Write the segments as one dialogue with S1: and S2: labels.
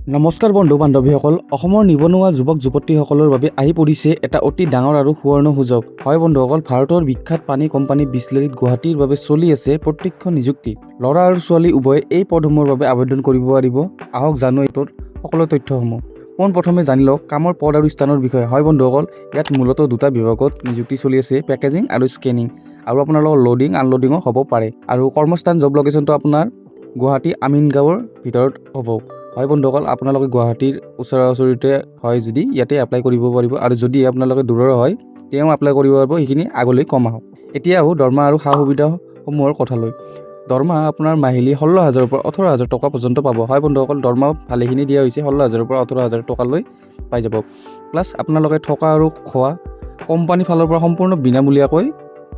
S1: নমস্কাৰ বন্ধু বান্ধৱীসকল, অসমৰ নিবনুৱা যুৱক যুৱতীসকলৰ বাবে আহি পৰিছে এটা অতি ডাঙৰ আৰু সুৱৰ্ণ সুযোগ। হয় বন্ধুসকল, ভাৰতৰ বিখ্যাত পানী কোম্পানী বিছলেৰীত গুৱাহাটীৰ বাবে চলি আছে প্ৰত্যক্ষ নিযুক্তি। ল'ৰা আৰু ছোৱালী উভয়ে এই পদসমূহৰ বাবে আবেদন কৰিব পাৰিব। আহক জানো এইটোৰ সকলো তথ্যসমূহ। পোনপ্ৰথমে জানি লওক কামৰ পদ আৰু স্থানৰ বিষয়ে। হয় বন্ধুসকল, ইয়াত মূলতঃ দুটা বিভাগত নিযুক্তি চলি আছে, পেকেজিং আৰু স্কেনিং, আৰু আপোনালোকৰ লোডিং আনলোডিঙো হ'ব পাৰে। আৰু কৰ্মস্থান জব লোকেশ্যনটো আপোনাৰ গুৱাহাটী আমিনগাঁৱৰ ভিতৰত হ'ব। হয় বন্ধুসকল, আপোনালোকে গুৱাহাটীৰ ওচৰা ওচৰিতে হয় যদি ইয়াতে এপ্লাই কৰিব পাৰিব, আৰু যদি আপোনালোকে দূৰৰ হয় তেওঁ এপ্লাই কৰিব পাৰিব। সেইখিনি আগলৈ কম আহক। এতিয়া আহোঁ দৰমহা আৰু সা সুবিধাসমূহৰ কথালৈ। দৰমহা আপোনাৰ মাহিলী 16,000ৰ পৰা 18,000 টকা পৰ্যন্ত পাব। হয় বন্ধুসকল, দৰমহা ভালেখিনি দিয়া হৈছে, 16,000ৰ পৰা 18,000 টকালৈ পাই যাব। প্লাছ আপোনালোকে থকা আৰু খোৱা কোম্পানীৰ ফালৰ পৰা সম্পূৰ্ণ বিনামূলীয়াকৈ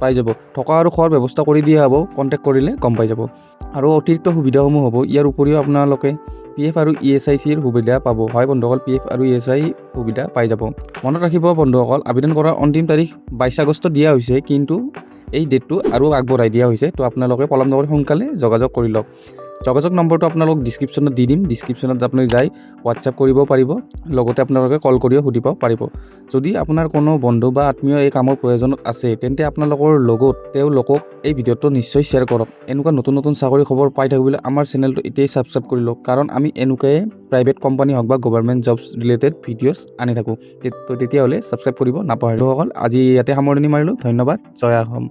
S1: পাই যাব। থকা আৰু খোৱাৰ ব্যৱস্থা কৰি দিয়া হ'ব, কণ্টেক্ট কৰিলে গম পাই যাব। আৰু অতিৰিক্ত সুবিধাসমূহ হ'ব। ইয়াৰ উপৰিও আপোনালোকে PF আৰু ESICৰ সুবিধা পাব। হয় বন্ধুসকল, PF আৰু ESI সুবিধা পাই যাব। মনত ৰাখিব বন্ধুসকল, আবেদন কৰাৰ অন্তিম তাৰিখ 22 আগষ্ট দিয়া হৈছে, কিন্তু এই ডেটটো আৰু আগবঢ়াই দিয়া হৈছে। তো আপোনালোকে পলম নকৰি সোনকালে যোগাযোগ কৰি লওক। যোগাযোগ নম্বৰটো আপোনালোক ডিছক্ৰিপশ্যনত দি দিম। ডিছক্ৰিপশ্যনত আপুনি যাই হোৱাটছআপ কৰিব পাৰিব, লগতে আপোনালোকে কল কৰিও সুধিব পাৰিব। যদি আপোনাৰ কোনো বন্ধু বা আত্মীয় এই কামৰ প্ৰয়োজনত আছে, তেন্তে আপোনালোকৰ লগত তেওঁলোকক এই ভিডিঅ'টো নিশ্চয় শ্বেয়াৰ কৰক। এনেকুৱা নতুন নতুন চাকৰি খবৰ পাই থাকিবলৈ আমাৰ চেনেলটো এতিয়াই ছাবস্ক্ৰাইব কৰি লওক, কাৰণ আমি এনেকুৱাই প্ৰাইভেট কোম্পানী হওক বা গভৰ্ণমেণ্ট জবছ ৰিলেটেড ভিডিঅ'ছ আনি থাকোঁ। তেতিয়াহ'লে ছাবস্ক্ৰাইব কৰিব নাপাহৰিব। সকল আজি ইয়াতে সামৰণি মাৰিলোঁ। ধন্যবাদ। জয় অসম।